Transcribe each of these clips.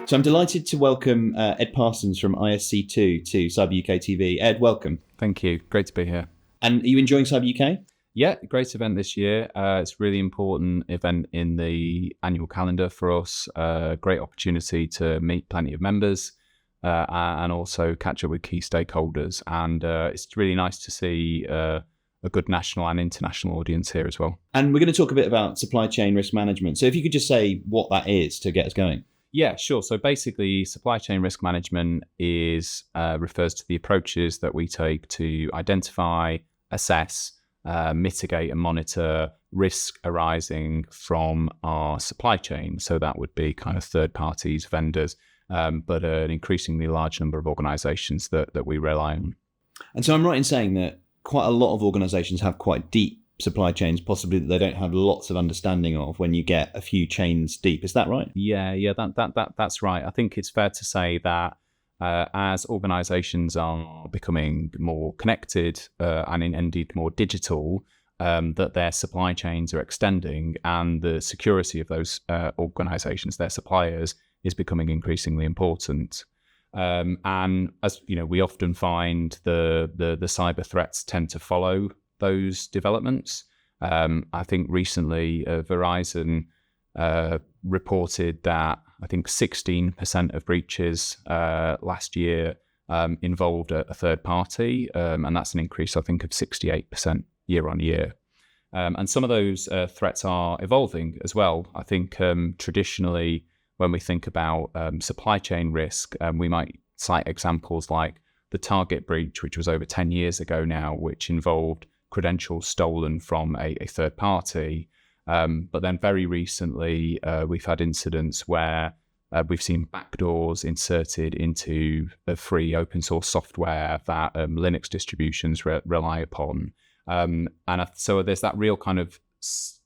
So I'm delighted to welcome Ed Parsons from ISC2 to Cyber UK TV. Ed, welcome. Thank you. Great to be here. And are you enjoying Cyber UK? Yeah, great event this year. It's a really important event in the annual calendar for us. Great opportunity to meet plenty of members and also catch up with key stakeholders. And it's really nice to see a good national and international audience here as well. And we're going to talk a bit about supply chain risk management. So if you could just say what that is to get us going. Yeah, sure. So basically, supply chain risk management refers to the approaches that we take to identify, assess, mitigate and monitor risk arising from our supply chain. So that would be kind of third parties, vendors, but an increasingly large number of organizations that we rely on. And so I'm right in saying that quite a lot of organizations have quite deep supply chains, possibly that they don't have lots of understanding of when you get a few chains deep. Is that right? Yeah, that's right. I think it's fair to say that as organizations are becoming more connected and indeed more digital, that their supply chains are extending and the security of those organizations, their suppliers, is becoming increasingly important. And as you know, we often find the cyber threats tend to follow those developments. I think recently Verizon reported that I think 16% of breaches last year involved a third party, and that's an increase I think of 68% year on year. And some of those threats are evolving as well. I think traditionally when we think about supply chain risk, we might cite examples like the Target breach, which was over 10 years ago now, which involved credentials stolen from a third party. But then very recently, we've had incidents where we've seen backdoors inserted into the free open source software that Linux distributions rely upon. So there's that real kind of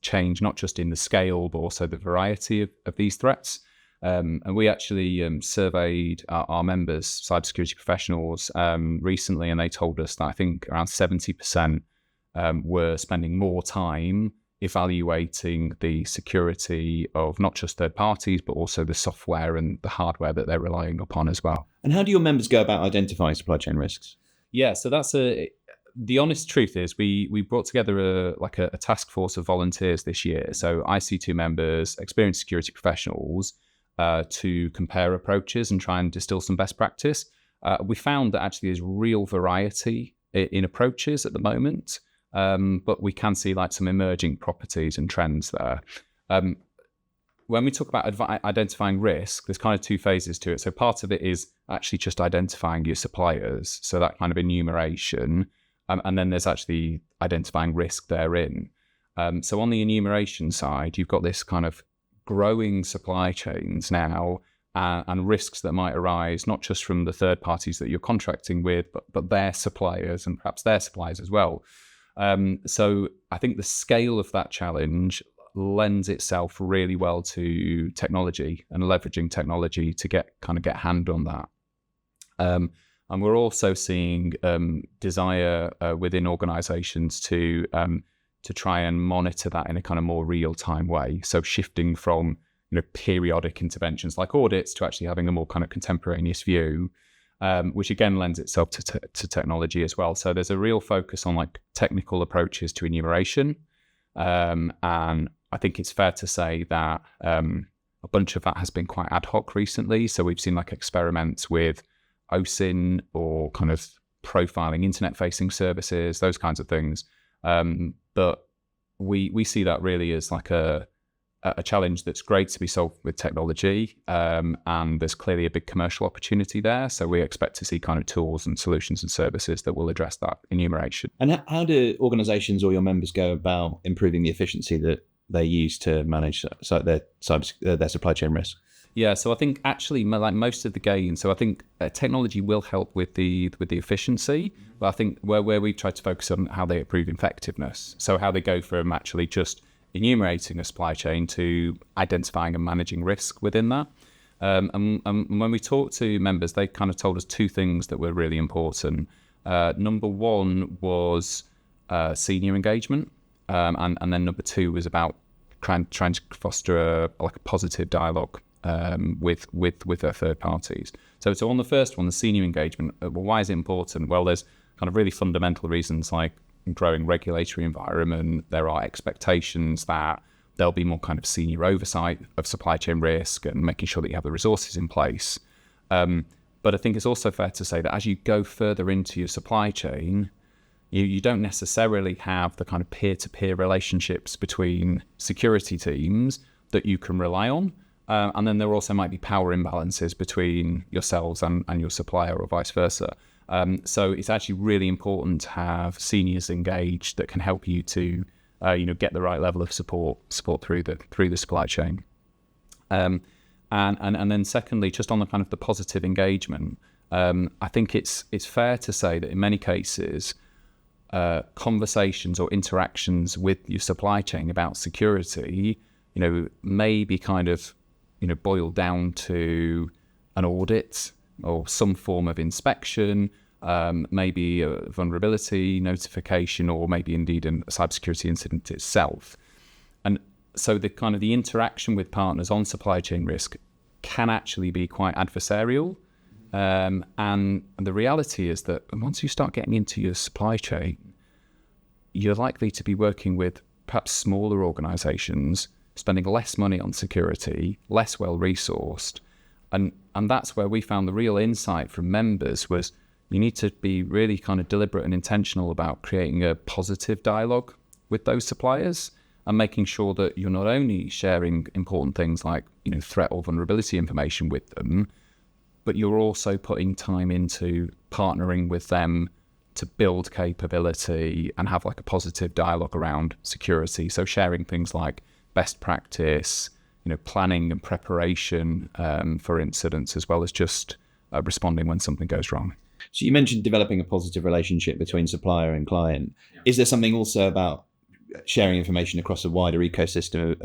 change, not just in the scale, but also the variety of these threats. And we actually surveyed our members, cybersecurity professionals, recently, and they told us that I think around 70% were spending more time evaluating the security of not just third parties, but also the software and the hardware that they're relying upon as well. And how do your members go about identifying supply chain risks? Yeah, so the honest truth is we brought together a task force of volunteers this year. So IC2 members, experienced security professionals, to compare approaches and try and distill some best practice. We found that actually there's real variety in approaches at the moment. But we can see like some emerging properties and trends there. When we talk about identifying risk, there's kind of two phases to it. So part of it is actually just identifying your suppliers, so that kind of enumeration, and then there's actually identifying risk therein. So on the enumeration side, you've got this kind of growing supply chains now and risks that might arise not just from the third parties that you're contracting with, but their suppliers and perhaps their suppliers as well. So I think the scale of that challenge lends itself really well to technology and leveraging technology to get a hand on that. And we're also seeing desire within organizations to try and monitor that in a kind of more real-time way. So shifting from periodic interventions like audits to actually having a more kind of contemporaneous view. Which again lends itself to technology as well. So there's a real focus on like technical approaches to enumeration. And I think it's fair to say that a bunch of that has been quite ad hoc recently. So we've seen like experiments with OSINT or kind of profiling internet-facing services, those kinds of things. But we see that really as like a challenge that's great to be solved with technology, and there's clearly a big commercial opportunity there. So we expect to see kind of tools and solutions and services that will address that enumeration. And how do organizations or your members go about improving the efficiency that they use to manage their supply chain risk? Yeah, so I think actually like most of the gains, so I think technology will help with the efficiency, but I think where we've tried to focus on how they improve effectiveness. So how they go from actually just enumerating a supply chain to identifying and managing risk within that. And when we talked to members, they kind of told us two things that were really important. Number one was senior engagement, and then number two was about trying to foster a positive dialogue with their third parties. So on the first one, the senior engagement, well, why is it important? Well, there's kind of really fundamental reasons like growing regulatory environment. There are expectations that there'll be more kind of senior oversight of supply chain risk and making sure that you have the resources in place. But I think it's also fair to say that as you go further into your supply chain, you don't necessarily have the kind of peer-to-peer relationships between security teams that you can rely on. And then there also might be power imbalances between yourselves and your supplier or vice versa. So it's actually really important to have seniors engaged that can help you to get the right level of support through the supply chain. And then secondly, just on the kind of the positive engagement, I think it's fair to say that in many cases, conversations or interactions with your supply chain about security, may be kind of, boiled down to an audit or some form of inspection, maybe a vulnerability notification, or maybe indeed a cybersecurity incident itself. And so the kind of the interaction with partners on supply chain risk can actually be quite adversarial. And the reality is that once you start getting into your supply chain, you're likely to be working with perhaps smaller organizations, spending less money on security, less well-resourced. And that's where we found the real insight from members was you need to be really kind of deliberate and intentional about creating a positive dialogue with those suppliers and making sure that you're not only sharing important things like, threat or vulnerability information with them, but you're also putting time into partnering with them to build capability and have like a positive dialogue around security. So sharing things like best practice, planning and preparation for incidents, as well as just responding when something goes wrong. So you mentioned developing a positive relationship between supplier and client. Yeah. Is there something also about sharing information across a wider ecosystem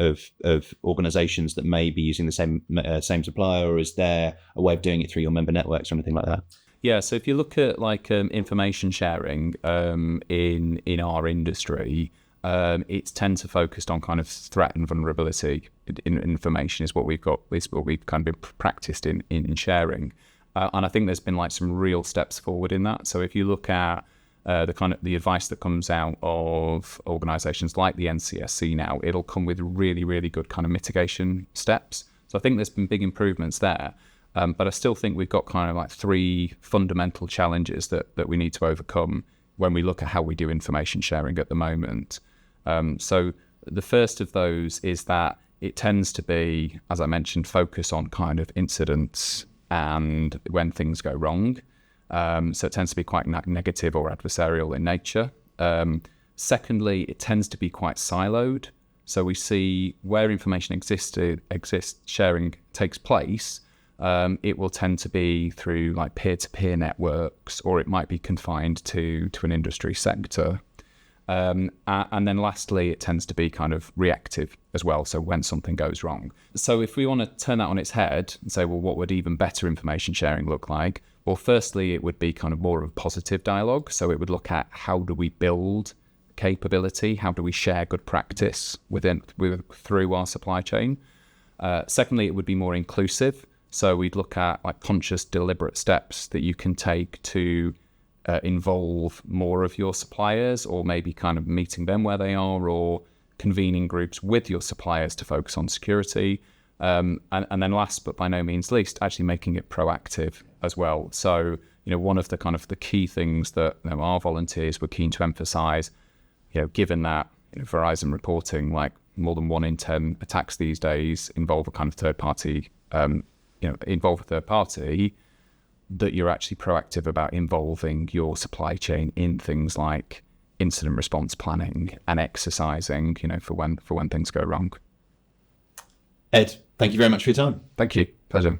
of organizations that may be using the same supplier, or is there a way of doing it through your member networks or anything like that? Yeah, so if you look at like information sharing in our industry, it's tend to focused on kind of threat and vulnerability information is what we've kind of been practiced in sharing. And I think there's been like some real steps forward in that. So if you look at the advice that comes out of organizations like the NCSC now, it'll come with really, really good kind of mitigation steps. So I think there's been big improvements there. But I still think we've got kind of like three fundamental challenges that we need to overcome when we look at how we do information sharing at the moment. So the first of those is that it tends to be, as I mentioned, focus on kind of incidents and when things go wrong. So it tends to be quite negative or adversarial in nature. Secondly, it tends to be quite siloed. So we see where information exists, sharing takes place. It will tend to be through like peer-to-peer networks, or it might be confined to an industry sector. And then lastly, it tends to be kind of reactive as well. So when something goes wrong. So if we want to turn that on its head and say, well, what would even better information sharing look like? Well, firstly, it would be kind of more of a positive dialogue. So it would look at how do we build capability? How do we share good practice through our supply chain? Secondly, it would be more inclusive. So we'd look at like conscious, deliberate steps that you can take to involve more of your suppliers, or maybe kind of meeting them where they are, or convening groups with your suppliers to focus on security. And then last but by no means least, actually making it proactive as well. So, one of the kind of the key things that our volunteers were keen to emphasize, given that Verizon reporting like more than 1 in 10 attacks these days involve a kind of third party, that you're actually proactive about involving your supply chain in things like incident response planning and exercising, for when things go wrong. Ed, thank you very much for your time. Thank you. Pleasure.